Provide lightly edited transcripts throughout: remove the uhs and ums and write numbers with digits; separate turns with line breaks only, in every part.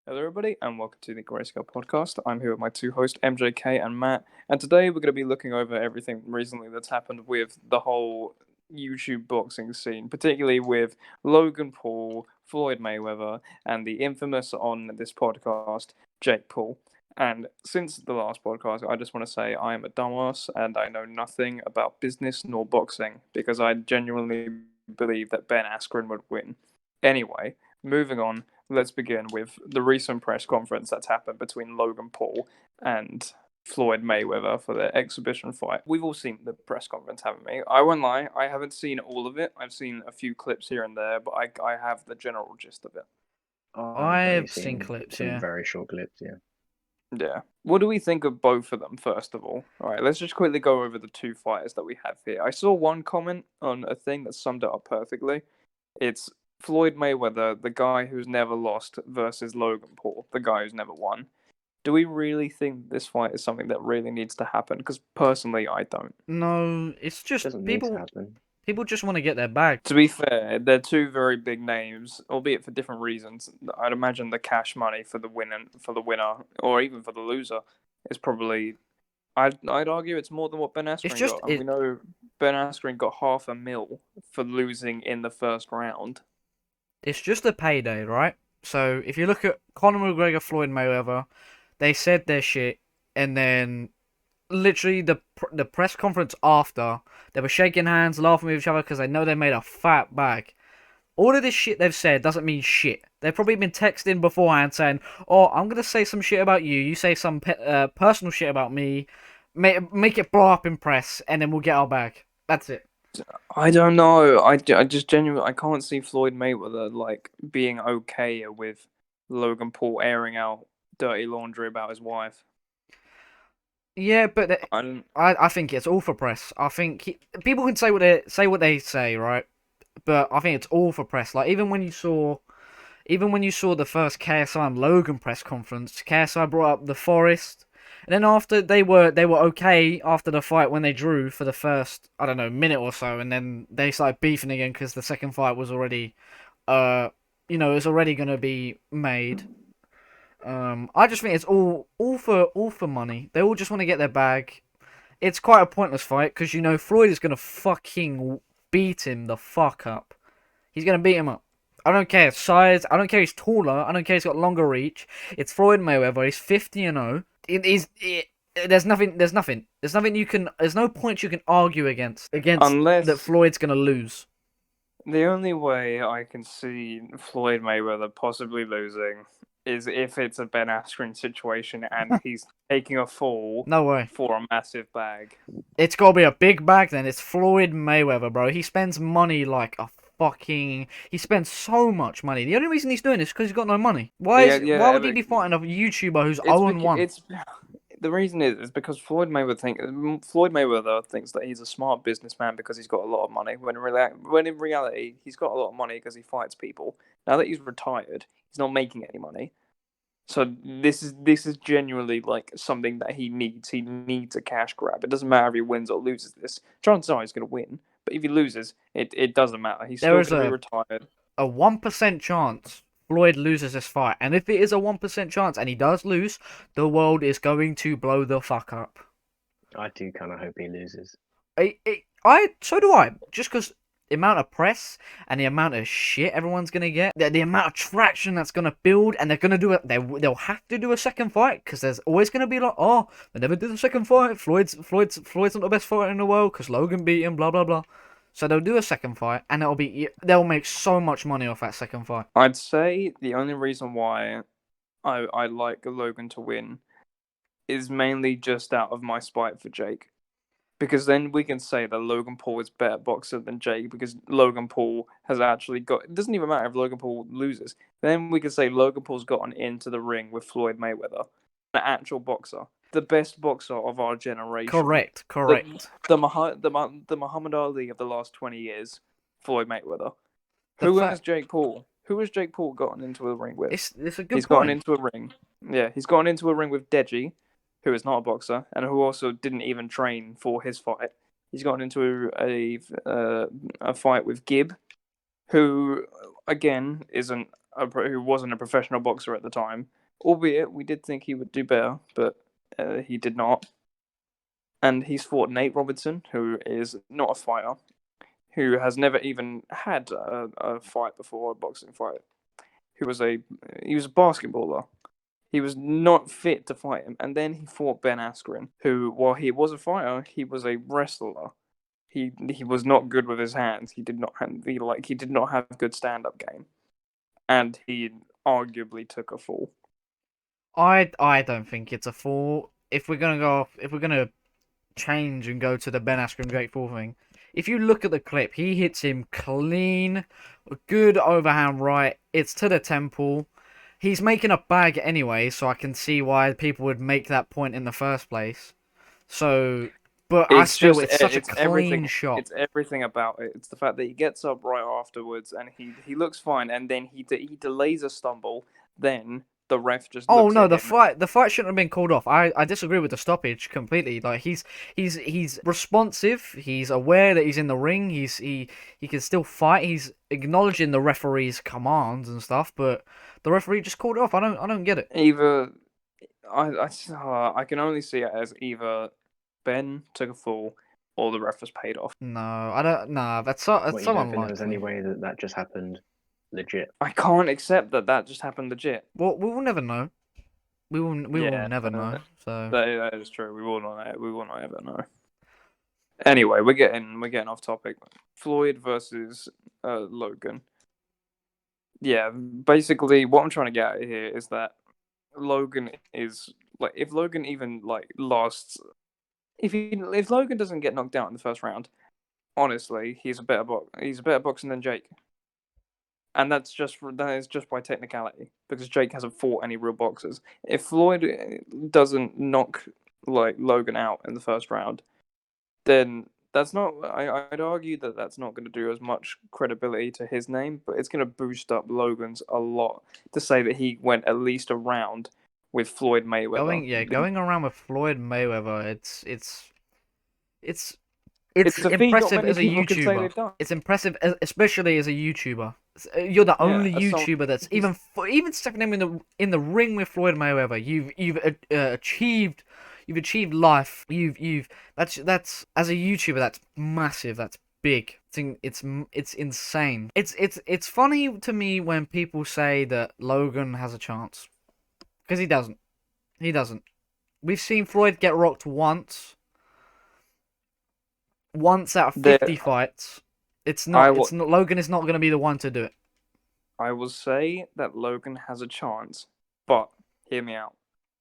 Hello, everybody, and welcome to the GreyScale Podcast. I'm here with my two hosts, MJK and Matt, and today we're going to be looking over everything recently that's happened with the whole YouTube boxing scene, particularly with Logan Paul, Floyd Mayweather, and the infamous on this podcast, Jake Paul. And since the last podcast, I just want to say I am a dumbass and I know nothing about business nor boxing because I genuinely believe that Ben Askren would win. Anyway, moving on, let's begin with the recent press conference that's happened between Logan Paul and Floyd Mayweather for their exhibition fight. We've all seen the press conference, haven't we? I won't lie, I haven't seen all of it. I've seen a few clips here and there, but I have the general gist of it.
I've seen clips,
some
yeah.
very short clips, yeah.
Yeah. What do we think of both of them, first of all? All right, let's just quickly go over the two fighters that we have here. I saw one comment on a thing that summed it up perfectly. It's Floyd Mayweather, the guy who's never lost, versus Logan Paul, the guy who's never won. Do we really think this fight is something that really needs to happen? Because personally, I don't.
No, it's just
Doesn't need to
people.
happen.
People just want to get their bag.
To be fair, they're two very big names, albeit for different reasons. I'd imagine the cash money for the winner, or even for the loser, is probably. I'd argue it's more than what Ben Askren
just-
got. And we know Ben Askren got $500,000 for losing in the first round.
It's just a payday, right? So if you look at Conor McGregor, Floyd Mayweather, they said their shit, and then literally the press conference after, they were shaking hands, laughing with each other because they know they made a fat bag. All of this shit they've said doesn't mean shit. They've probably been texting beforehand saying, "Oh, I'm gonna say some shit about you. You say some personal shit about me. Make it blow up in press, and then we'll get our bag." That's it.
I don't know. I just genuinely I can't see Floyd Mayweather like being okay with Logan Paul airing out dirty laundry about his wife.
Yeah, but I think it's all for press. I think people can say what they say, right? But I think it's all for press. Like even when you saw the first KSI and Logan press conference, KSI brought up the Forest, and then after they were okay after the fight when they drew for the first minute or so, and then they started beefing again because the second fight was already it's already gonna be made. I just think it's all for money. They all just want to get their bag. It's quite a pointless fight because Floyd is gonna fucking beat him the fuck up. He's gonna beat him up. I don't care his size. I don't care he's taller. I don't care he's got longer reach. It's Floyd Mayweather. He's 50-0. There's nothing you can. There's no points you can argue against
Unless
that Floyd's gonna lose.
The only way I can see Floyd Mayweather possibly losing is if it's a Ben Askren situation and he's taking a fall
No way.
for a massive bag.
It's gotta be a big bag then. It's Floyd Mayweather, bro. He spends money like a fucking. He spends so much money. The only reason he's doing this is because he's got no money. Why would he be fighting a YouTuber who's 0-1?
The reason is because Floyd Mayweather thinks that he's a smart businessman because he's got a lot of money. When in reality, he's got a lot of money because he fights people. Now that he's retired, he's not making any money. So this is genuinely like something that he needs. He needs a cash grab. It doesn't matter if he wins or loses this. Chances are he's going to win. But if he loses, it doesn't matter. He's still going to be retired.
A 1% chance Floyd loses this fight, and if it is a 1% chance and he does lose, the world is going to blow the fuck up.
I do kind of hope he loses.
So do I. Just because the amount of press and the amount of shit everyone's gonna get, the amount of traction that's gonna build, and they're gonna do it. They'll have to do a second fight because there's always gonna be like, oh, they never did a second fight. Floyd's not the best fighter in the world because Logan beat him. Blah blah blah. So they'll do a second fight, and they'll make so much money off that second fight.
I'd say the only reason why I like Logan to win is mainly just out of my spite for Jake. Because then we can say that Logan Paul is a better boxer than Jake because Logan Paul has actually got... It doesn't even matter if Logan Paul loses. Then we can say Logan Paul's gotten into the ring with Floyd Mayweather, an actual boxer. The best boxer of our generation.
Correct.
The Muhammad Ali of the last 20 years, Floyd Mayweather. Who has Jake Paul? Who has Jake Paul gotten into a ring with?
It's a good
He's
point.
gotten into a ring. Yeah, he's gotten into a ring with Deji, who is not a boxer, and who also didn't even train for his fight. He's gotten into a fight with Gibb, who, again, isn't who wasn't a professional boxer at the time, albeit we did think he would do better, but he did not. And he's fought Nate Robinson, who is not a fighter, who has never even had a fight before, a boxing fight. He was a basketballer. He was not fit to fight him, and then he fought Ben Askren, who, while he was a fighter, he was a wrestler. He was not good with his hands. He did not have good stand up game, and he arguably took a fall.
I don't think it's a fall. If we're gonna change and go to the Ben Askren Jake Paul thing, if you look at the clip, he hits him clean, good overhand right. It's to the temple. He's making a bag anyway, so I can see why people would make that point in the first place. So, but it's such a clean shot.
It's everything about it. It's the fact that he gets up right afterwards and he looks fine, and then he delays a stumble. Then the ref just.
Oh no, the fight shouldn't have been called off. I disagree with the stoppage completely. Like he's responsive. He's aware that he's in the ring. He can still fight. He's acknowledging the referee's commands and stuff, but the referee just called it off. I don't get it.
I can only see it as either Ben took a fall or the ref was paid off.
No, I don't. No, that's so
you don't
unlikely.
think there's any way that just happened legit?
I can't accept that just happened legit.
Well, we will never know. We will never know. So
that is true. We will not ever know. Anyway, we're getting off topic. Floyd versus Logan. Yeah, basically what I'm trying to get at here is that Logan is like, if Logan even like lasts, if Logan doesn't get knocked out in the first round, honestly, he's a better boxer than Jake. And that is just by technicality, because Jake hasn't fought any real boxers. If Floyd doesn't knock like Logan out in the first round, then that's not. I'd argue that that's not going to do as much credibility to his name, but it's going to boost up Logan's a lot to say that he went at least a round with Floyd Mayweather.
Going around with Floyd Mayweather, it's impressive as a YouTuber. It's impressive, especially as a YouTuber. You're the only YouTuber that's even stepping in the ring with Floyd Mayweather. You've achieved life. That's as a YouTuber, that's massive. That's big. It's insane. It's funny to me when people say that Logan has a chance, because he doesn't. He doesn't. We've seen Floyd get rocked once out of 50 fights. Logan is not going to be the one to do it.
I will say that Logan has a chance, but hear me out.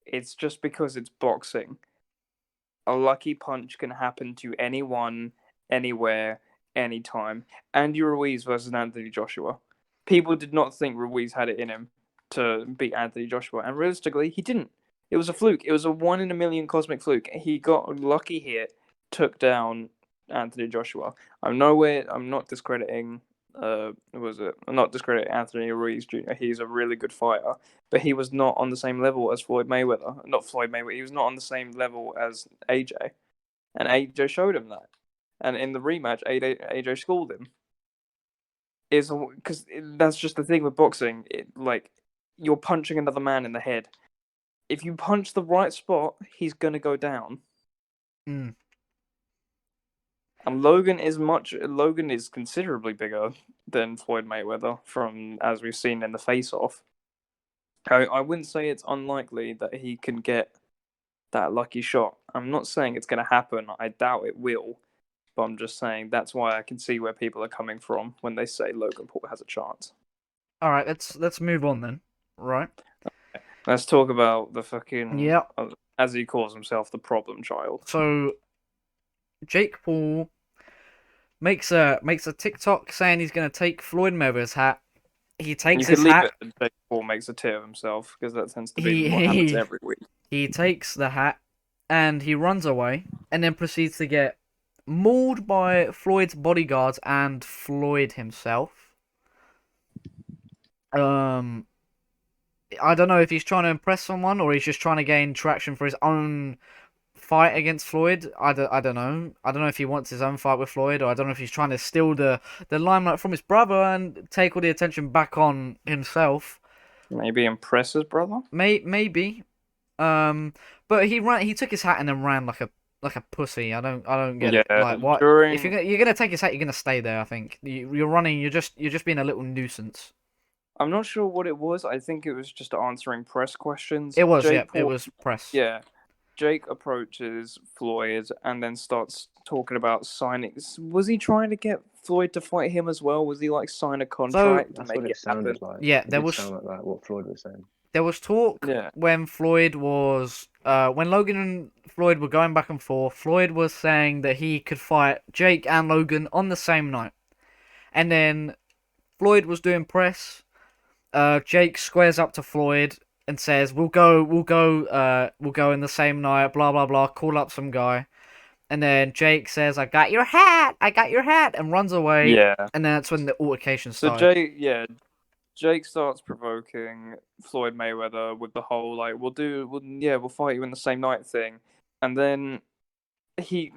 It's just because it's boxing. A lucky punch can happen to anyone, anywhere, anytime. Andy Ruiz versus Anthony Joshua. People did not think Ruiz had it in him to beat Anthony Joshua, and realistically, he didn't. It was a fluke. It was a 1 in a million cosmic fluke. He got a lucky hit, took down Anthony Joshua. I'm not discrediting. I'm not discrediting Anthony Ruiz Jr. He's a really good fighter, but he was not on the same level as Floyd Mayweather. Not Floyd Mayweather. He was not on the same level as AJ, and AJ showed him that. And in the rematch, AJ schooled him. Because that's just the thing with boxing. You're punching another man in the head. If you punch the right spot, he's gonna go down.
Mm.
And Logan is considerably bigger than Floyd Mayweather, as we've seen in the face-off. I wouldn't say it's unlikely that he can get that lucky shot. I'm not saying it's going to happen. I doubt it will. But I'm just saying that's why I can see where people are coming from when they say Logan Paul has a chance.
All right, let's move on then. Right.
Okay. Let's talk about the fucking, as he calls himself, the problem child.
So Jake Paul makes a TikTok saying he's going to take Floyd Mayweather's hat. He takes his hat.
Jake Paul makes a tit of himself, because that tends to be what happens every week.
He takes the hat and he runs away, and then proceeds to get mauled by Floyd's bodyguards and Floyd himself. I don't know if he's trying to impress someone or he's just trying to gain traction for his own fight against Floyd. I don't know. I don't know if he wants his own fight with Floyd, or I don't know if he's trying to steal the limelight from his brother and take all the attention back on himself.
Maybe impress his brother.
Maybe. But he took his hat and then ran like a pussy. I don't get it. Like, what? If you're gonna take his hat, you're gonna stay there. I think you're running. You're just being a little nuisance.
I'm not sure what it was. I think it was just answering press questions.
It was, yeah. It was press.
Yeah. Jake approaches Floyd and then starts talking about signing. Was he trying to get Floyd to fight him as well? Was he like sign a contract to make it happen?
Like.
Yeah, there was
sound like that, what Floyd was saying.
There was talk when Floyd was when Logan and Floyd were going back and forth. Floyd was saying that he could fight Jake and Logan on the same night, and then Floyd was doing press. Jake squares up to Floyd and says, "We'll go in the same night." Blah blah blah. Call up some guy, and then Jake says, "I got your hat," and runs away.
Yeah,
and then that's when the altercation started.
So Jake starts provoking Floyd Mayweather with the whole like, we'll fight you in the same night thing, and then I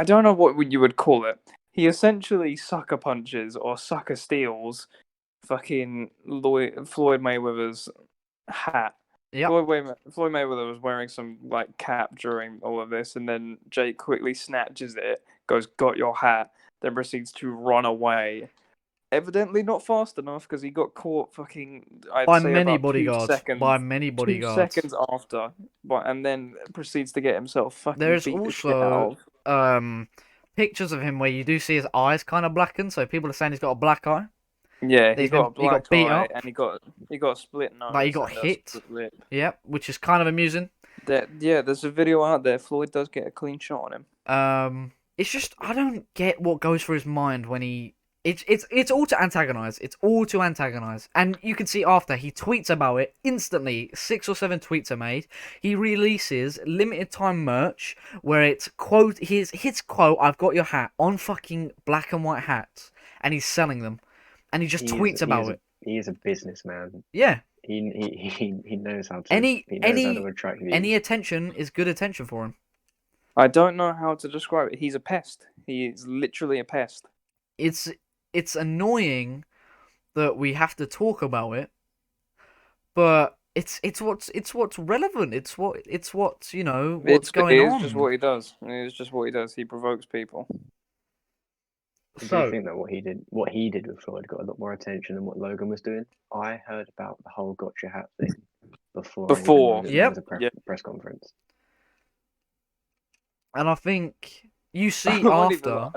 don't know what you would call it. He essentially sucker punches or sucker steals fucking Floyd Mayweather's hat.
Yep.
Floyd Mayweather was wearing some like cap during all of this, and then Jake quickly snatches it, goes, "Got your hat," then proceeds to run away. Evidently not fast enough because he got caught
by many bodyguards.
2 seconds after, and then proceeds to get himself fucking.
There's also pictures of him where you do see his eyes kind of blackened, so people are saying he's got a black eye.
Yeah, he got
beat up,
and he got a split nose.
Like he got hit. Yep, which is kind of amusing.
There's a video out there. Floyd does get a clean shot on
him. It's just I don't get what goes through his mind when he. It's all to antagonize. It's all to antagonize, and you can see after he tweets about it instantly. 6 or 7 tweets are made. He releases limited time merch where it's quote his quote, "I've got your hat" on fucking black and white hats, and he's selling them, and he just tweets about it.
He is a businessman.
Yeah.
He knows how to. He knows how to attract views.
Any attention is good attention for him.
I don't know how to describe it. He's a pest. He is literally a pest.
It's annoying that we have to talk about it, but it's what's relevant. It's what's going on.
It's just what he does. It's just what he does. He provokes people.
So, do you think that what he did with Floyd got a lot more attention than what Logan was doing? I heard about the whole "got your hat" thing before.
Yep.
Press conference.
And I think you see after.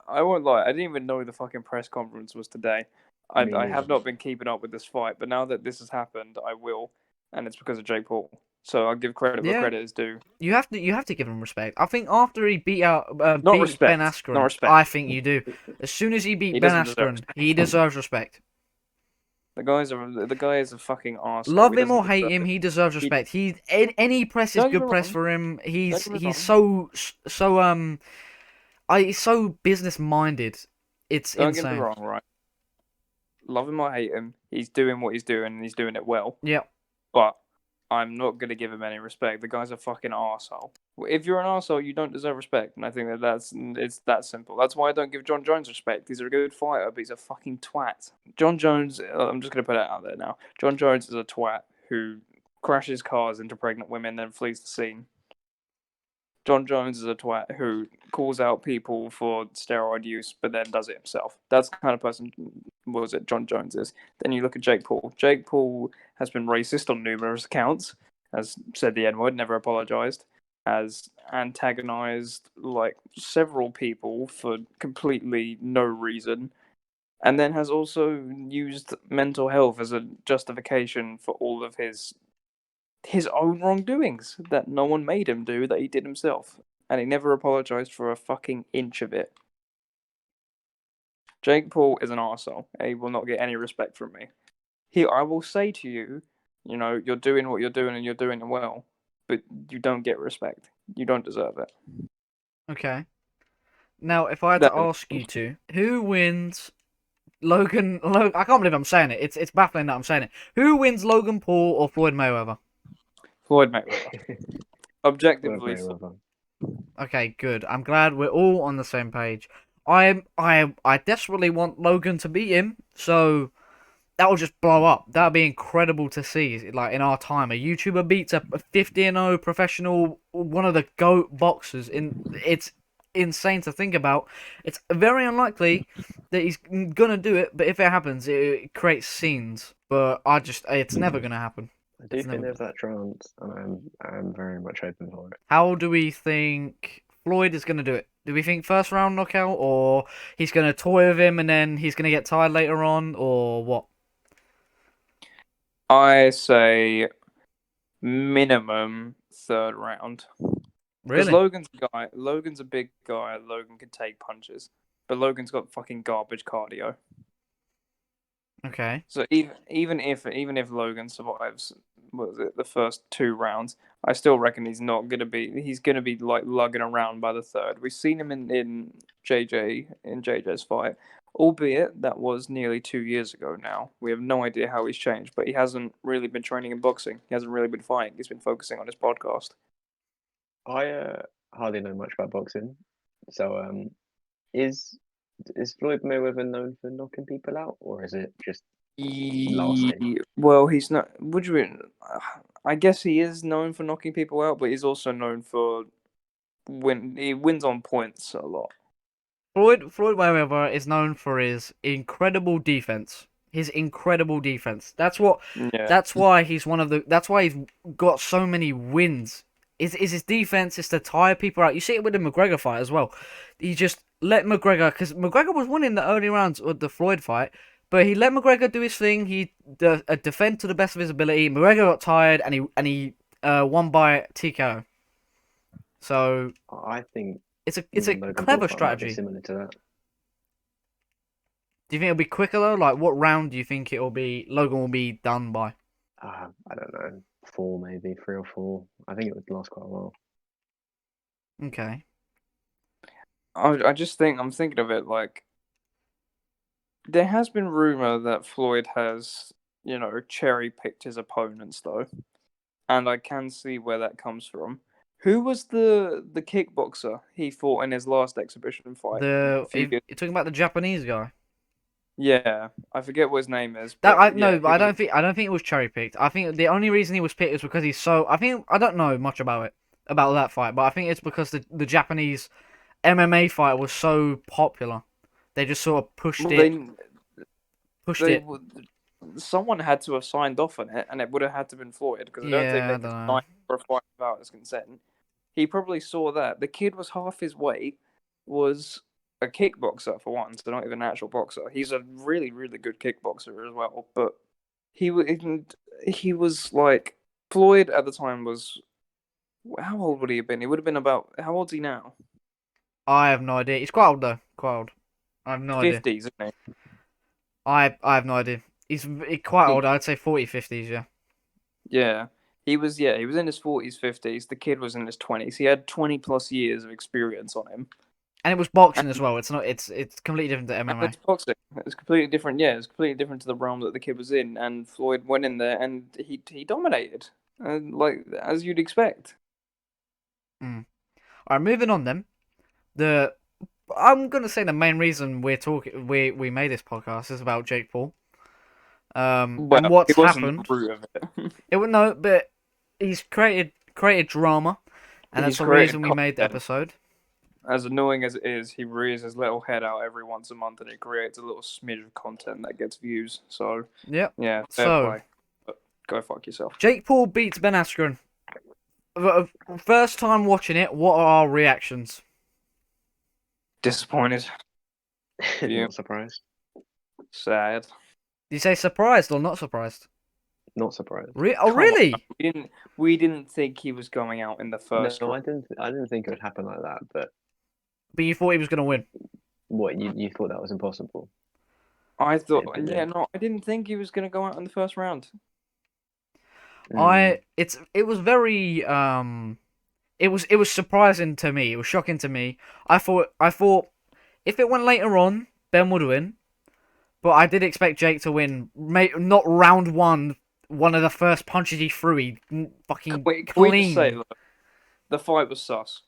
I won't lie. I didn't even know the fucking press conference was today. I have not been keeping up with this fight, but now that this has happened, I will, and it's because of Jake Paul. So I'll give credit where credit is due.
You have to give him respect. I think after he beat Ben Askren,
not respect.
I think you do. As soon as he beat Ben Askren, he deserves respect.
The guy is a fucking arse.
Love him or hate him, he deserves respect. Any press is good press for him. He's so he's so business minded. It's insane.
Don't get me wrong, right? Love him or hate him, he's doing what he's doing, and he's doing it well.
Yeah.
But I'm not gonna give him any respect. The guy's a fucking arsehole. If you're an arsehole, you don't deserve respect, and I think it's that simple. That's why I don't give John Jones respect. He's a good fighter, but he's a fucking twat. John Jones, I'm just gonna put it out there now. John Jones is a twat who crashes cars into pregnant women, then flees the scene. John Jones is a twat who calls out people for steroid use, but then does it himself. That's the kind of person John Jones is. Then you look at Jake Paul. Jake Paul has been racist on numerous accounts, has said the N-word, never apologized, has antagonized like several people for completely no reason, and then has also used mental health as a justification for all of his own wrongdoings that no one made him do, that he did himself. And he never apologized for a fucking inch of it. Jake Paul is an arsehole. He will not get any respect from me. I will say to you, you're doing what you're doing and you're doing it well, but you don't get respect. You don't deserve it.
Okay. Now, if I had to ask you two, who wins Logan? I can't believe I'm saying it. It's baffling that I'm saying it. Who wins, Logan Paul or Floyd Mayweather?
Floyd Mayweather. Objectively,
Okay, good. I'm glad we're all on the same page. I desperately want Logan to beat him, so that will just blow up. That would be incredible to see. Like in our time, a YouTuber beats a 50-0 professional, one of the GOAT boxers. It's insane to think about. It's very unlikely that he's gonna do it, but if it happens, it creates scenes. But it's never gonna happen.
I do think there's that chance, and I'm very much hoping for it.
How do we think Floyd is going to do it? Do we think first round knockout, or he's going to toy with him and then he's going to get tired later on, or what?
I say minimum third round. Because
Really?
Logan's a big guy. Logan can take punches, but Logan's got fucking garbage cardio.
Okay.
So even if Logan survives, what was it, the first 2 rounds, I still reckon he's gonna be like lugging around by the third. We've seen him in JJ's fight, albeit that was nearly 2 years ago now. We have no idea how he's changed, but he hasn't really been training in boxing. He hasn't really been fighting. He's been focusing on his podcast.
I hardly know much about boxing, so is Floyd Mayweather known for knocking people out, or is it just lasting?
Well, he's not. Would you mean? I guess he is known for knocking people out, but he's also known for he wins on points a lot.
Floyd Mayweather is known for his incredible defense. His incredible defense. That's why he's one of the. That's why he's got so many wins. Is his defense is to tire people out. You see it with the McGregor fight as well. He just let McGregor, because McGregor was winning the early rounds of the Floyd fight, but he let McGregor do his thing. He defend to the best of his ability. McGregor got tired and he won by TKO. So
I think
it's a clever strategy.
Similar to that.
Do you think it'll be quicker though? Like, what round do you think Logan will be done by?
I don't know, 4 maybe, 3 or 4. I think it would last quite a while.
Okay.
I just think I'm thinking of it like there has been rumor that Floyd has, cherry picked his opponents though, and I can see where that comes from. Who was the kickboxer he fought in his last exhibition fight?
You're talking about the Japanese guy.
Yeah, I forget what his name is.
I don't think it was cherry picked. I think the only reason he was picked is because he's so. I don't know much about that fight, but I think it's because the Japanese MMA fight was so popular. They just sort of pushed it.
Someone had to have signed off on it, and it would have had to have been Floyd because I don't think they could sign for a fight without his consent. He probably saw that the kid was half his weight, was a kickboxer for one, so not even an actual boxer. He's a really, really good kickboxer as well. But he was like Floyd at the time was. How old would he have been? He would have been about. How old's he now?
I have no idea. He's quite old though. Quite old. I have no idea.
50s, isn't he?
I have no idea. He's quite old. I'd say 40s, 50s. Yeah.
Yeah. He was in his 40s, 50s. The kid was in his 20s. He had 20 plus years of experience on him.
And it was boxing as well. It's completely different to MMA.
It's boxing. It's completely different. Yeah, it's completely different to the realm that the kid was in. And Floyd went in there and he dominated, like as you'd expect.
All right, moving on then. I'm gonna say the main reason we made this podcast is about Jake Paul. And what's happened. But he's created drama, and that's the reason we made the episode.
As annoying as it is, he rears his little head out every once a month, and it creates a little smidge of content that gets views. So yeah, fair play. But go fuck yourself.
Jake Paul beats Ben Askren. First time watching it, what are our reactions?
Disappointed.
Not surprised.
Sad.
Did you say surprised or not surprised?
Not surprised.
Really?
We didn't think he was going out in the first.
No, I didn't think it would happen like that. But
you thought he was going to win.
What, you thought that was impossible?
I thought, I didn't think he was going to go out in the first round.
It was very it was surprising to me. It was shocking to me. I thought if it went later on, Ben would win, but I did expect Jake to win. Not round one of the first punches he threw. He fucking clean.
The fight was sus.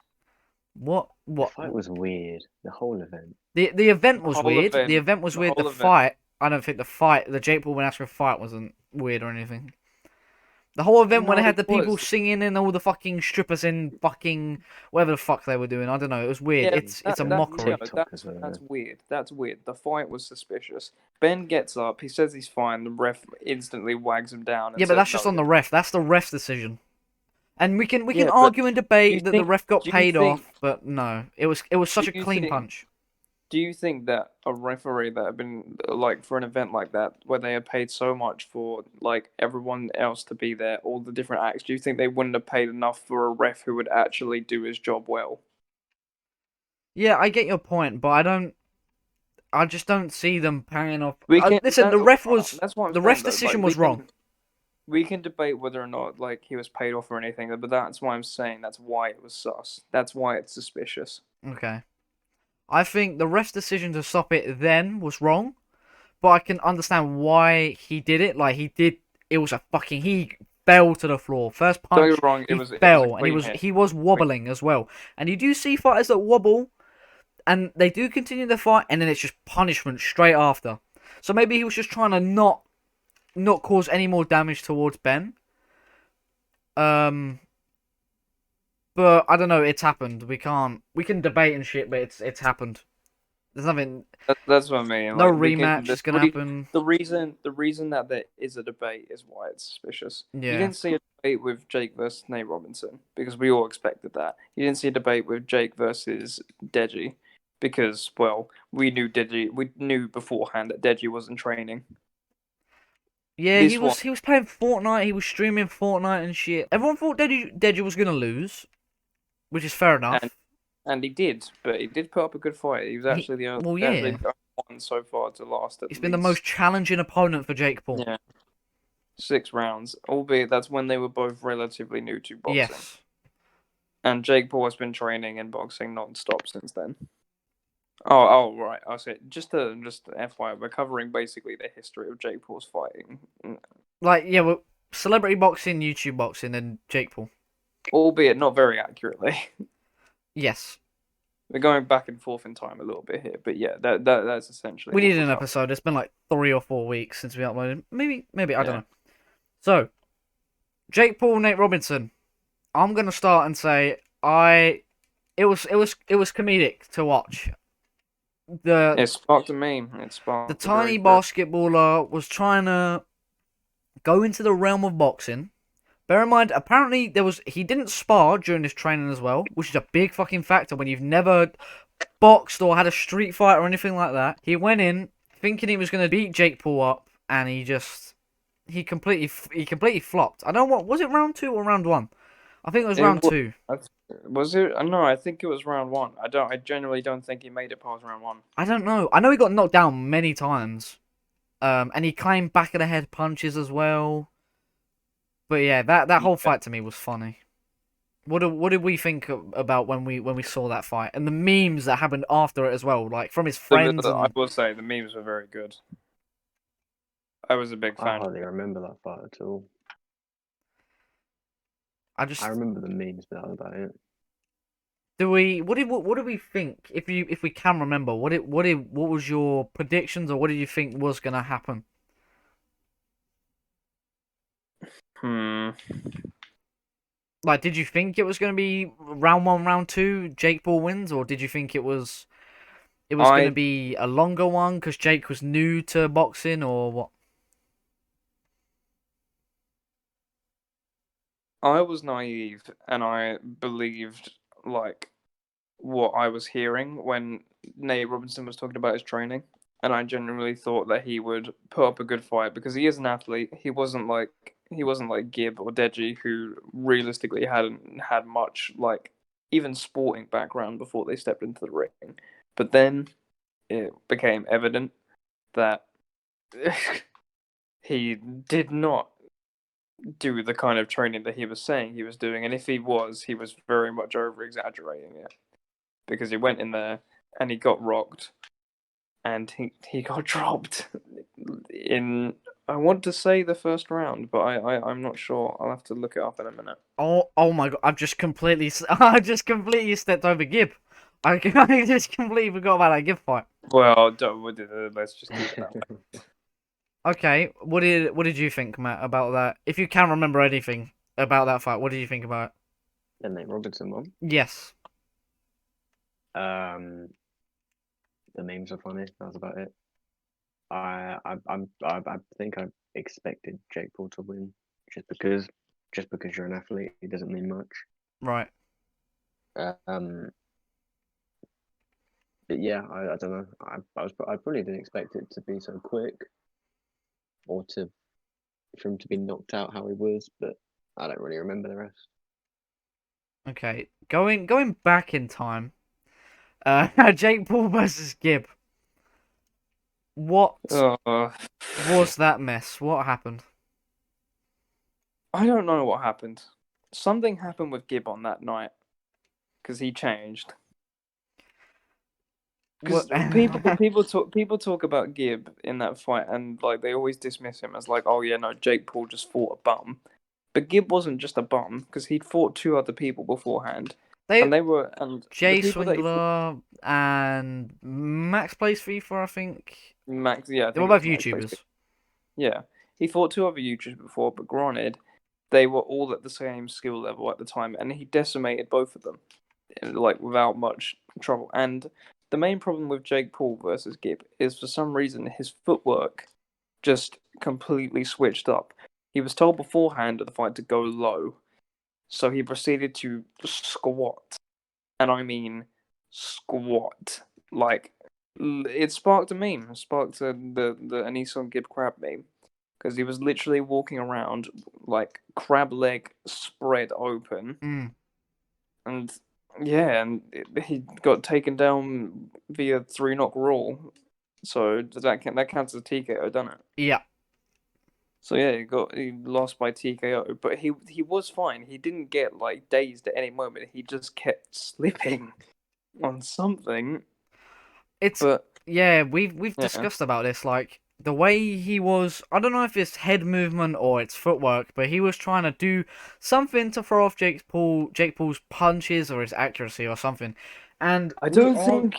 What?
The fight was weird. The whole event.
The event
The
was
whole
weird.
event-
The event was
the
weird. The
whole event-
fight, I don't think the Jake Paul and Asuka fight wasn't weird or anything. The whole event when
No,
they had the
it
people
was.
singing and all the fucking strippers in fucking whatever the fuck they were doing. I don't know. It was weird.
Yeah,
It's a
that,
mockery.
that's weird. That's weird. The fight was suspicious. Ben gets up. He says he's fine. The ref instantly wags him down. And
Yeah, but
says,
that's just
no,
on the ref. That's the ref's decision. And we can
Yeah, but
argue and
do you
debate that the
think-
ref got
do you
paid
think-
off, but no, it was such a
do you
clean
think-
punch.
Do you think that a referee that had been like for an event like that, where they are paid so much for like everyone else to be there, all the different acts, do you think they wouldn't have paid enough for a ref who would actually do his job well?
Yeah, I get your point, but I just don't see them paying off.
Listen,
The ref was
that's what I'm
the
saying,
ref's
though,
decision
like,
was wrong.
We can debate whether or not like he was paid off or anything, but that's why I'm saying that's why it was sus. That's why it's suspicious.
Okay. I think the ref's decision to stop it then was wrong, but I can understand why he did it. Like it was he fell to the floor. First
Don't
punch,
get me wrong,
he
it was
fell,
a
and
clean hit.
he was wobbling as well. And you do see fighters that wobble, and they do continue the fight, and then it's just punishment straight after. So maybe he was just trying to not cause any more damage towards Ben. But I don't know. It's happened. We can debate and shit, but it's happened. There's nothing.
That's what I mean.
No
Like,
rematch is gonna happen.
The reason that there is a debate is why it's suspicious.
Yeah.
You didn't see a debate with Jake versus Nate Robinson because we all expected that. You didn't see a debate with Jake versus Deji because, well, we knew beforehand that Deji wasn't training.
Yeah,
This
he was playing Fortnite. He was streaming Fortnite and shit. Everyone thought Deji was gonna lose, which is fair enough.
And he did, but he did put up a good fight. He was actually the only one so far to last.
He's been the most challenging opponent for Jake Paul.
Yeah. 6 rounds, albeit that's when they were both relatively new to boxing.
Yes.
And Jake Paul has been training in boxing non-stop since then. Oh, right. I see. Just FYI, we're covering basically the history of Jake Paul's fighting,
Like, yeah, well, celebrity boxing, YouTube boxing, and Jake Paul.
albeit not very accurately.
Yes.
We're going back and forth in time a little bit here, but yeah, that's essentially.
We
what
need
we're
an
covering.
episode. It's been like 3 or 4 weeks since we uploaded. Maybe I don't
Yeah.
know. So, Jake Paul, Nate Robinson. I'm gonna start and say it was comedic to watch.
It sparked a meme. It sparked
The
a very
tiny
good-
basketballer was trying to go into the realm of boxing. Bear in mind, apparently he didn't spar during his training as well, which is a big fucking factor when you've never boxed or had a street fight or anything like that. He went in thinking he was going to beat Jake Paul up, and he completely flopped. I don't know was it round 2 or round 1? I think it was round 2.
Was it? No, I think it was round 1. I genuinely don't think he made it past round 1.
I don't know. I know he got knocked down many times. And he claimed back of the head punches as well. But yeah, that whole fight to me was funny. What did we think about when we saw that fight and the memes that happened after it as well, like from his friends?
I will say the memes were very good. I was a big
I
fan.
hardly remember that fight at all.
I
remember the memes, but that was about it.
What do we think if we can remember what was your predictions or what did you think was gonna happen? Like, did you think it was gonna be round 1, round 2, Jake Paul wins, or did you think it was gonna be a longer one because Jake was new to boxing, or what?
I was naive and I believed like what I was hearing when Nate Robinson was talking about his training, and I genuinely thought that he would put up a good fight because he is an athlete. He wasn't like Gibb or Deji, who realistically hadn't had much like even sporting background before they stepped into the ring. But then it became evident that he did not do the kind of training that he was saying he was doing, and if he was very much over exaggerating it, because he went in there and he got rocked and he got dropped in I want to say the first round, but I'm not sure. I'll have to look it up in a minute.
Oh my god! I just completely stepped over Gib. I just completely forgot about that Gib fight.
Well, let's just keep it that way.
Okay, what did you think, Matt, about that? If you can remember anything about that fight, what did you think about it?
The Nate Robinson one.
Yes.
The memes are funny. That's about it. I think I expected Jake Paul to win just because you're an athlete, it doesn't mean much.
Right.
But yeah, I don't know. I probably didn't expect it to be so quick, or for him to be knocked out how he was. But I don't really remember the rest.
Okay, going back in time. Jake Paul versus Gib. What was that mess? What happened?
I don't know what happened. Something happened with Gib on that night because he changed. Because people talk about Gib in that fight, and like they always dismiss him as like, oh yeah, no, Jake Paul just fought a bum. But Gib wasn't just a bum because he'd fought two other people beforehand, and
Jay
the people that
Swingler and Max plays FIFA, I think.
Max, yeah, I
They were
think it
both
was Max
YouTubers.
Yeah, he fought two other YouTubers before, but granted, they were all at the same skill level at the time, and he decimated both of them, like without much trouble. And the main problem with Jake Paul versus Gib is for some reason his footwork just completely switched up. He was told beforehand of the fight to go low, so he proceeded to squat, and I mean squat. Like it sparked a meme, it sparked the Anison Gib crab meme because he was literally walking around like crab leg spread open, and yeah, and he got taken down via 3-knock rule. So that counts as a TKO, doesn't it?
Yeah.
So yeah, he lost by TKO, but he was fine. He didn't get like dazed at any moment. He just kept slipping on something.
We've discussed about this, like the way he was. I don't know if it's head movement or it's footwork, but he was trying to do something to throw off Jake Paul's punches or his accuracy or something. And
I think it was all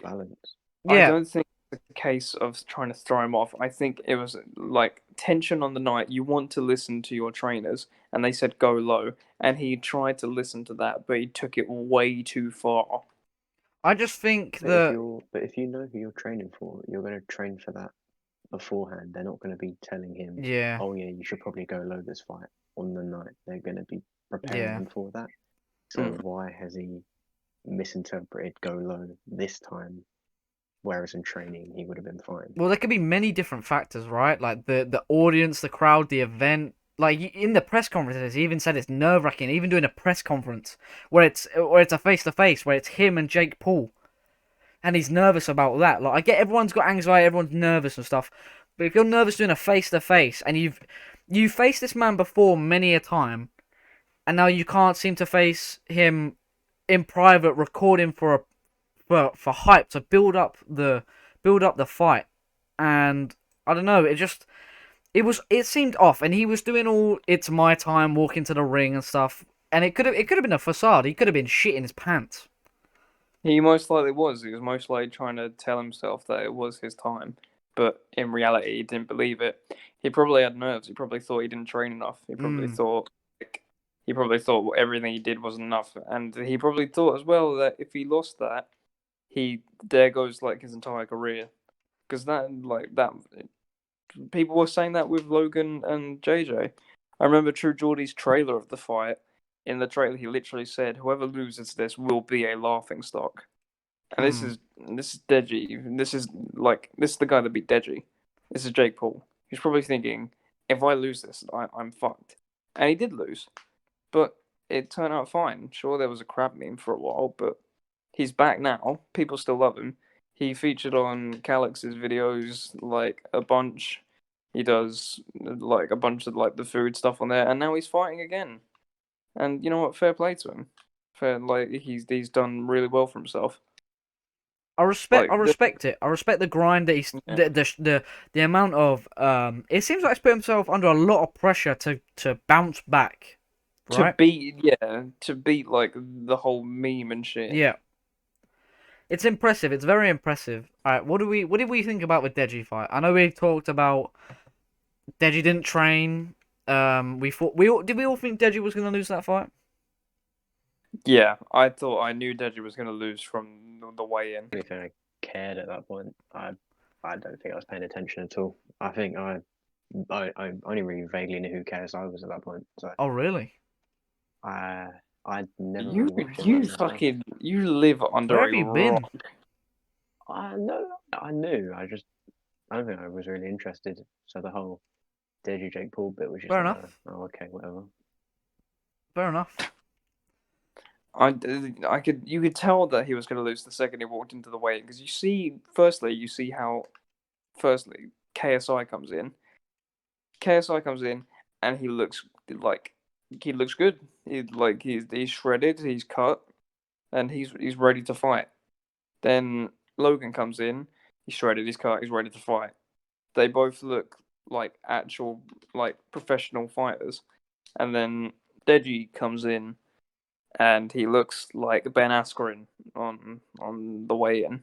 balance.
Yeah. I don't think it's a case of trying to throw him off. I think it was like tension on the night. You want to listen to your trainers, and they said go low, and he tried to listen to that, but he took it way too far.
I just think
but if you know who you're training for, you're going to train for that beforehand. They're not going to be telling him, oh yeah, you should probably go low this fight on the night. They're going to be preparing him for that. So why has he misinterpreted go low this time? Whereas in training, he would have been fine.
Well, there could be many different factors, right? Like the audience, the crowd, the event. Like in the press conferences, he even said it's nerve-wracking. Even doing a press conference where it's a face-to-face, where it's him and Jake Paul, and he's nervous about that. Like I get everyone's got anxiety, everyone's nervous and stuff, but if you're nervous doing a face-to-face and you've faced this man before many a time, and now you can't seem to face him in private, recording for hype to build up the fight, and I don't know, it seemed off, and he was doing all it's my time, walking to the ring and stuff, and it could have been a facade. He could have been shitting his pants.
He most likely was. He was most likely trying to tell himself that it was his time, but in reality, he didn't believe it. He probably had nerves. He probably thought he didn't train enough. He probably thought everything he did wasn't enough, and he probably thought as well that if he lost that, there goes like his entire career, because that people were saying that with Logan and JJ. I remember True Geordie's trailer of the fight. In the trailer, he literally said, "Whoever loses this will be a laughing stock." And this is Deji. This is the guy that beat Deji. This is Jake Paul. He's probably thinking, "If I lose this, I'm fucked." And he did lose, but it turned out fine. Sure, there was a crab meme for a while, but he's back now. People still love him. He featured on Calix's videos like a bunch. He does like a bunch of like the food stuff on there, and now he's fighting again. And you know what? Fair play to him. He's done really well for himself.
I respect it. I respect the grind that he's the amount of It seems like he's put himself under a lot of pressure to bounce back, right?
To beat like the whole meme and shit.
Yeah, it's impressive. It's very impressive. All right, what did we think about the Deji fight? I know we talked about Deji didn't train. Did we all think Deji was gonna lose that fight?
Yeah, I knew Deji was going to lose from the weigh-in.
I don't think I cared at that point. I don't think I was paying attention at all. I think I only really vaguely knew who KSI was at that point. So.
Oh really?
I never
You
really watched him
fucking you live under
Where
a
have you
rock.
been?
I knew. I don't think I was really interested. So the whole Deji Jake Paul bit was just
Fair
like,
enough.
oh okay, whatever.
Fair enough.
You could tell that he was going to lose the second he walked into the weigh-in because you see how KSI comes in. KSI comes in and he looks good. He's shredded, he's cut, and he's ready to fight. Then Logan comes in, he's shredded, he's cut, he's ready to fight. They both look like actual professional fighters. And then Deji comes in and he looks like Ben Askren on the weigh-in.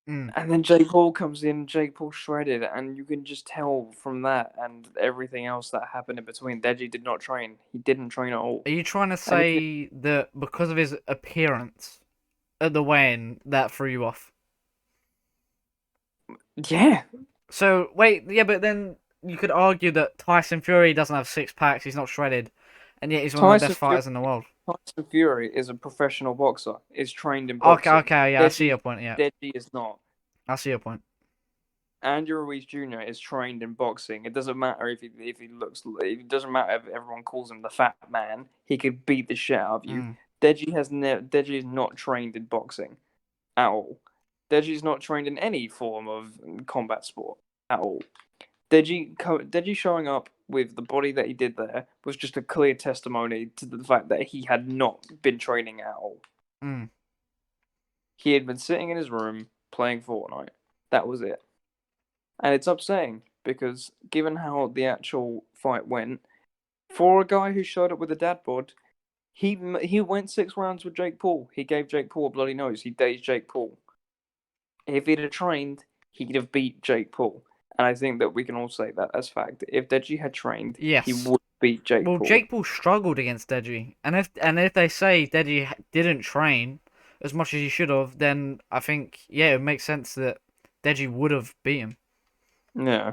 And then Jake Paul comes in, Jake Paul shredded, and you can just tell from that and everything else that happened in between. Deji did not train. He didn't train at all.
Are you trying to say that because of his appearance at the weigh-in that threw you off?
Yeah.
So wait, yeah, but then you could argue that Tyson Fury doesn't have six packs. He's not shredded, and yet he's one of the best fighters in the world.
Tyson Fury is a professional boxer. Is trained in boxing.
Okay, yeah, I see your point. Yeah,
Deji is not.
I see your point.
Andrew Ruiz Jr. is trained in boxing. It doesn't matter if he looks. It doesn't matter if everyone calls him the fat man. He could beat the shit out of you. Deji is not trained in boxing at all. Deji's not trained in any form of combat sport at all. Deji showing up with the body that he did there was just a clear testimony to the fact that he had not been training at all. He had been sitting in his room playing Fortnite. That was it. And it's upsetting because given how the actual fight went, for a guy who showed up with a dad bod, he went 6 rounds with Jake Paul. He gave Jake Paul a bloody nose. He dazed Jake Paul. If he'd have trained, he could have beat Jake Paul. And I think that we can all say that as fact. If Deji had trained, he would beat Jake Paul.
Well, Jake Paul struggled against Deji. And if they say Deji didn't train as much as he should have, then I think, yeah, it makes sense that Deji would have beat him.
Yeah.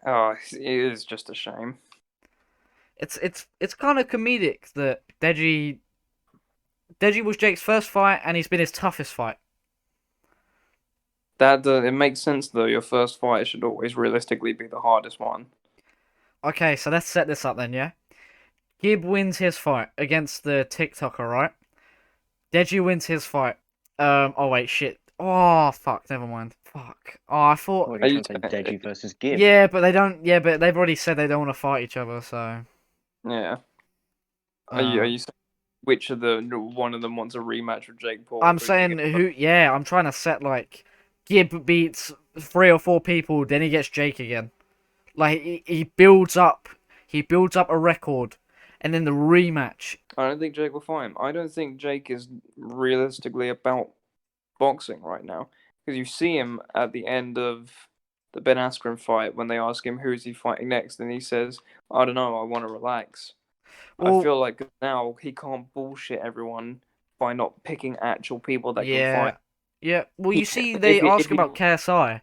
Oh, it is just a shame.
It's kind of comedic that Deji was Jake's first fight and he's been his toughest fight.
It makes sense though. Your first fight should always realistically be the hardest one.
Okay, so let's set this up then, yeah? Gib wins his fight against the TikToker, right? Deji wins his fight. Oh wait, shit. Oh fuck, never mind. Fuck. Oh, I thought.
What are you trying to say, Deji versus Gib?
Yeah, but they don't. Yeah, but they've already said they don't want to fight each other, so.
Yeah. Are you saying which of one of them wants a rematch with Jake Paul?
I'm saying who. Yeah, I'm trying to set like Gib beats 3 or 4 people, then he gets Jake again. Like he builds up a record, and then the rematch.
I don't think Jake will fight him. I don't think Jake is realistically about boxing right now, because you see him at the end of the Ben Askren fight when they ask him who's he fighting next, and he says, "I don't know. I want to relax." Well, I feel like now he can't bullshit everyone by not picking actual people that can fight.
Yeah. Well, you see, they ask about KSI,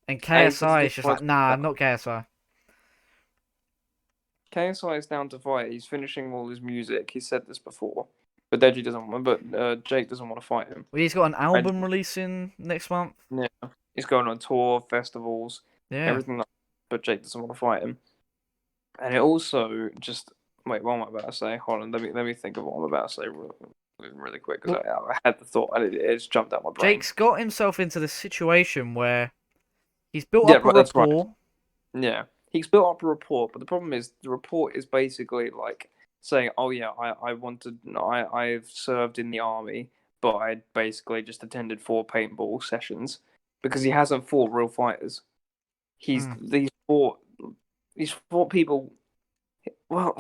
and KSI is just like, nah, not KSI.
KSI is down to fight. He's finishing all his music. He said this before, but Deji doesn't want. But Jake doesn't want to fight him.
Well, he's got an album releasing next month.
Yeah, he's going on tour, festivals, everything. But Jake doesn't want to fight him. And it also just wait. What am I about to say? Hold on. Let me think of what I'm about to say really quick because I had the thought and it just jumped out my brain.
Jake's got himself into this situation where he's built up a rapport.
Right. Yeah. He's built up a rapport, but the problem is the rapport is basically like saying, "Oh yeah, I've served in the army. but I basically just attended 4 paintball sessions because he hasn't fought real fighters. He's fought people. Well,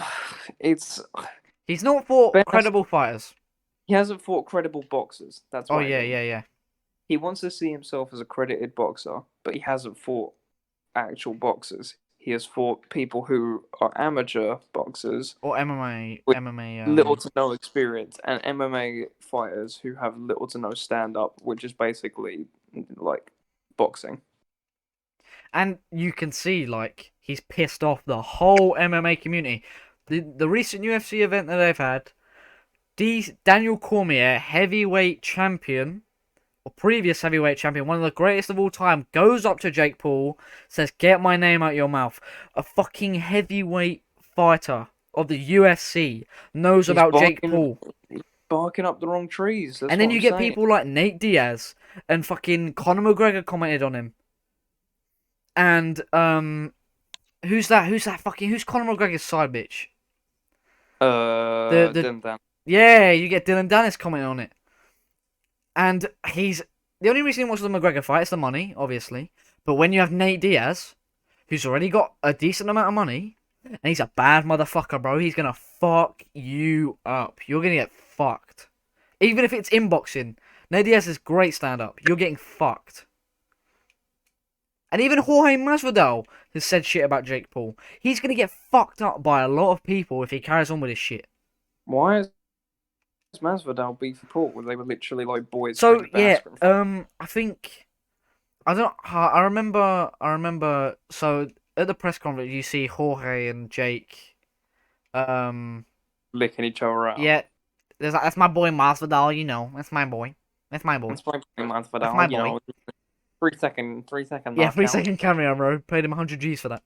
he's not fought credible fighters.
He hasn't fought credible boxers. That's why.
Yeah.
He wants to see himself as a credited boxer, but he hasn't fought actual boxers. He has fought people who are amateur boxers
or MMA,
little to no experience, and MMA fighters who have little to no stand-up, which is basically like boxing.
And you can see, like, he's pissed off the whole MMA community. The recent UFC event that they've had, Daniel Cormier, heavyweight champion, or previous heavyweight champion, one of the greatest of all time, goes up to Jake Paul, says, "Get my name out your mouth." A fucking heavyweight fighter of the UFC knows about Jake Paul.
Barking up the wrong trees.
And then you get people like Nate Diaz and fucking Conor McGregor commented on him. And who's Conor McGregor's side bitch?
Dylan Dan.
Yeah, you get Dylan Dennis commenting on it. And the only reason he wants the McGregor fight is the money, obviously. But when you have Nate Diaz, who's already got a decent amount of money, and he's a bad motherfucker, bro, he's gonna fuck you up. You're gonna get fucked. Even if it's in boxing, Nate Diaz is great stand-up. You're getting fucked. And even Jorge Masvidal has said shit about Jake Paul. He's gonna get fucked up by a lot of people if he carries on with his shit.
Why is Masvidal beef with Paul? They were literally like boys.
So yeah, I remember. So at the press conference, you see Jorge and Jake,
licking each other out.
Yeah, that's my boy Masvidal. You know, that's my boy. That's my boy.
That's my boy Masvidal.
That's my boy.
Know, 3 second.
Yeah, 3 second cameo, bro. Paid him 100 G's for that.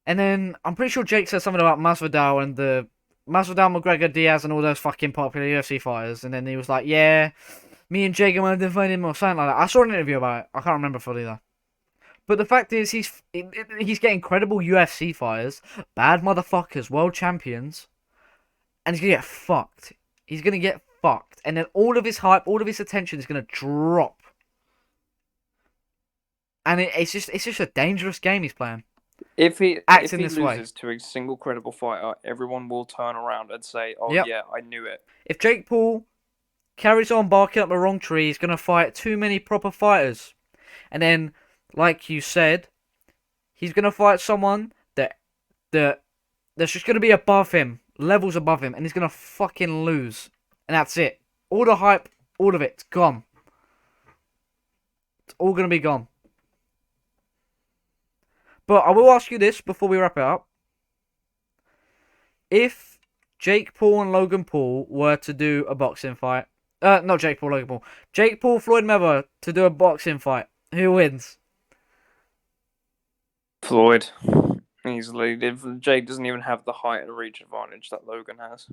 And then I'm pretty sure Jake said something about Masvidal and the Masvidal, McGregor, Diaz, and all those fucking popular UFC fighters. And then he was like, "Yeah, me and Jake are going to defend him," or something like that. I saw an interview about it. I can't remember fully though. But the fact is, he's getting credible UFC fighters, bad motherfuckers, world champions, and he's gonna get fucked. He's gonna get fucked, and then all of his hype, all of his attention is gonna drop. And it's just a dangerous game he's playing.
If he loses to a single credible fighter, everyone will turn around and say, "Oh yeah, I knew it."
If Jake Paul carries on barking up the wrong tree, he's gonna fight too many proper fighters, and then, like you said, he's gonna fight someone that's just gonna be above him, levels above him, and he's gonna fucking lose, and that's it. All the hype, all of it's gone. It's all gonna be gone. But I will ask you this before we wrap it up. If Jake Paul and Logan Paul were to do a boxing fight... not Jake Paul, Logan Paul. Jake Paul, Floyd Mayweather to do a boxing fight. Who wins?
Floyd. Easily. If Jake doesn't even have the height and reach advantage that Logan has.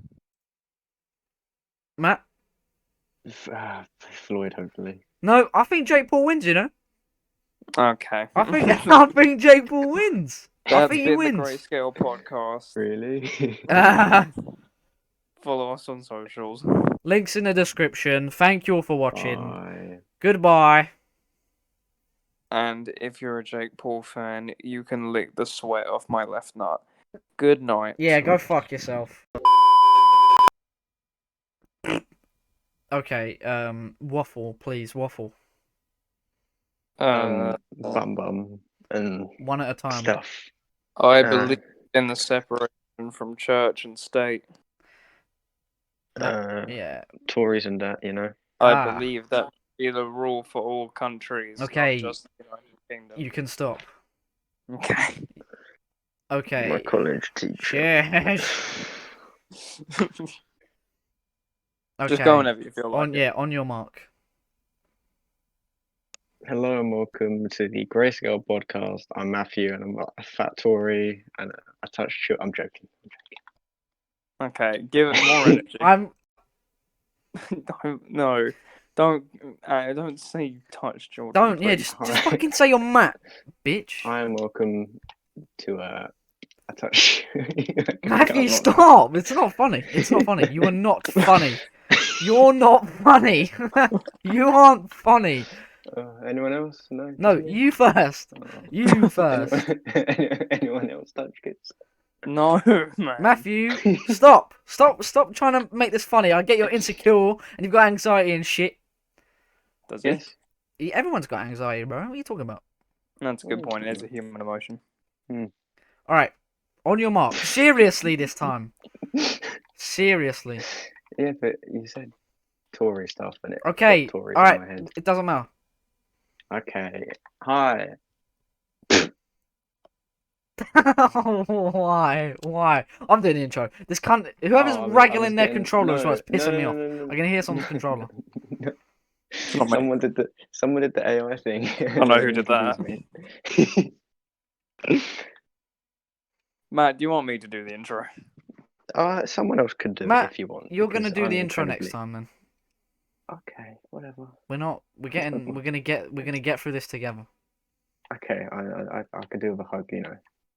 Matt?
Floyd, hopefully.
No, I think Jake Paul wins, you know?
Okay.
I think Jake Paul wins. I think he wins.
That's the GreyScale Podcast.
Really?
Follow us on socials.
Links in the description. Thank you all for watching.
Bye.
Goodbye.
And if you're a Jake Paul fan, you can lick the sweat off my left nut. Good night.
Yeah, go fuck yourself. Okay, waffle, please, waffle.
Bum and
one at a time.
Stuff.
I believe in the separation from church and state.
Yeah.
Tories and that, you know.
I believe that be the rule for all countries.
Okay.
Not just the United Kingdom.
You can stop.
Okay.
Okay.
My college teacher.
Yeah. Okay.
Just go whenever you feel like it.
On your mark.
Hello and welcome to the GreyScale Podcast. I'm Matthew and I'm a fat Tory and a touch short. I'm joking.
Okay, give it more energy. Don't say touch Jordan.
Just fucking say you're Matt, bitch.
I'm welcome to a touch.
Matthew, stop! It's not funny. You are not funny. You're not funny. You aren't funny.
Anyone else? No.
No, you first. You first.
Anyone else touch kids?
No, man.
Matthew, stop trying to make this funny. I get you're insecure and you've got anxiety and shit.
Does
Yes.
Everyone's got anxiety, bro. What are you talking about?
That's a good point. It is a human emotion.
All right, on your mark. Seriously, this time. Seriously.
Yeah, but you said Tory stuff, and it
Okay.
got Tories
All right.
in my head.
It doesn't matter.
Okay. Hi.
Why? I'm doing the intro. This cunt, whoever's raggling their controller as well, it's pissing me off. I can hear someone's controller.
Someone did the AI thing.
I know who did that. Matt, do you want me to do the intro?
Someone else could do
Matt,
it if you want.
You're gonna do
I'm
the intro
incredibly...
next time, then.
Okay, whatever.
We're gonna get through this together.
Okay, I could do with a hug, you know.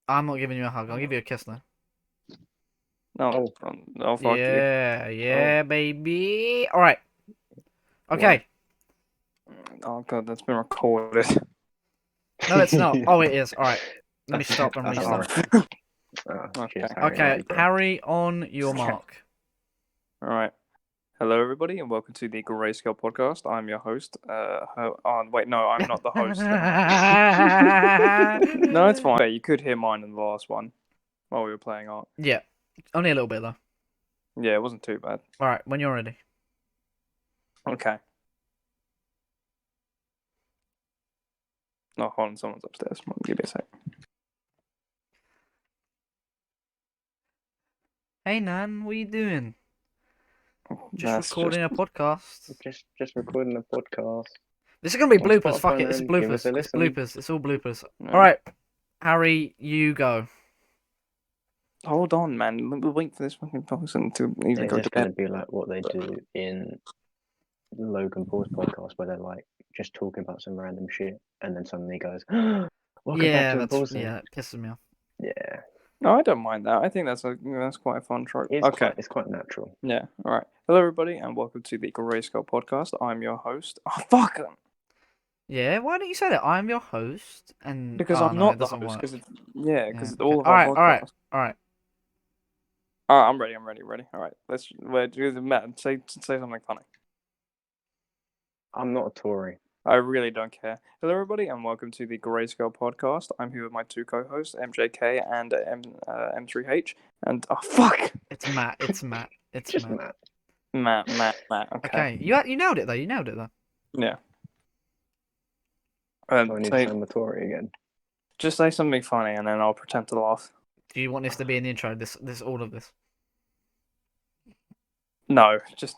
I'm not giving you a hug. I'll give you a kiss though.
No. Oh, fuck
Yeah, baby. All right. Okay.
you. Oh god, that's been recorded.
No, it's not. Oh, it is. All right. Let me stop and restart.
Cheers,
Okay, Harry, on your mark.
All right. Hello, everybody, and welcome to the GreyScale Podcast. I'm your host. Wait, no, I'm not the host. No, it's fine. You could hear mine in the last one while we were playing art.
Yeah, only a little bit though.
Yeah, it wasn't too bad.
All right, when you're ready.
Okay. No, hold on, someone's upstairs. Give me a sec.
Hey, Nan, what are you doing? Just
That's
recording a podcast.
Just recording a podcast.
This is gonna be bloopers.
Spotify,
Fuck it, it's
man. Give us
bloopers.
a
It's
listen.
bloopers. It's all bloopers.
Yeah.
All right, Harry, you go.
Hold on, man. We'll wait for this fucking person to either
It's
go to
just going
bed.
to be like what they do in Logan Paul's podcast, where they're like just talking about some random shit, and then suddenly goes, "Welcome back to the Paul's."
Yeah, it pisses me off.
Yeah.
No, I don't mind that. I think that's quite a fun trope. Okay.
It's quite natural.
Yeah. All right. Hello, everybody, and welcome to the GreyScale Podcast. I'm your host. Oh, fuck.
Yeah, why don't you say that? I'm your host, and
Because I'm not the host. Because it's all of our podcasts.
All right.
I'm ready. All right. Let's do the Matt. Say something funny.
I'm not a Tory.
I really don't care. Hello, everybody, and welcome to the GreyScale Podcast. I'm here with my two co-hosts, MJK and M3H. And oh fuck,
it's Matt. It's Matt. It's
just
Matt.
Matt.
Okay. You nailed it though.
Yeah.
I need to sound the Tory again.
Just say something funny, and then I'll pretend to laugh.
Do you want this to be an intro? This all of this?
No, just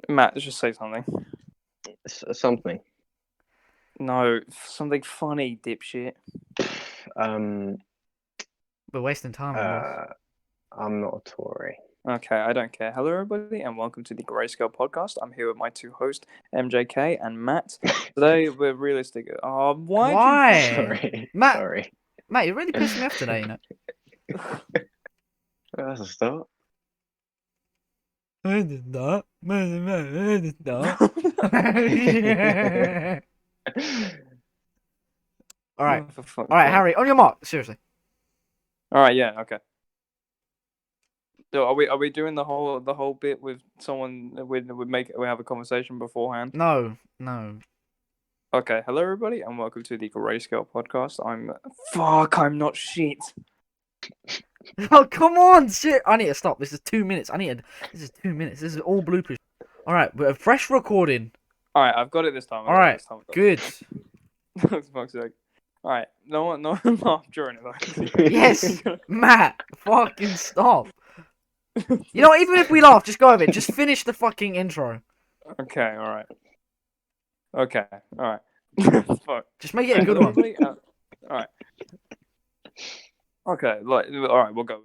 Matt. Just say something.
Something.
No, something funny, dipshit.
We're wasting time.
I'm not a Tory.
Okay, I don't care. Hello, everybody, and welcome to the GreyScale Podcast. I'm here with my two hosts, MJK and Matt. Today, we're realistic. Oh, why?
Sorry.
Matt,
Sorry.
Matt, you're really pissing me off today, you know.
That's a start.
I did not. I did not. All right. All right, Harry, on your mark. Seriously.
All right. Yeah. Okay. So are we doing the whole bit with someone? We have a conversation beforehand.
No.
Okay. Hello, everybody, and welcome to the GreyScale Podcast. I'm not shit.
Oh, come on, shit. I need to stop. This is 2 minutes. This is 2 minutes. This is all bloopers. All right, we're a fresh recording.
All right, I've got it this time.
All right, good.
For fuck's sake. All right, no one laughed during it though.
Yes, Matt, fucking stop. You know, even if we laugh, just go with it. Just finish the fucking intro.
Okay, all right. Okay, all right. Fuck.
Just make it a good one.
All right. Okay, all right, we'll go.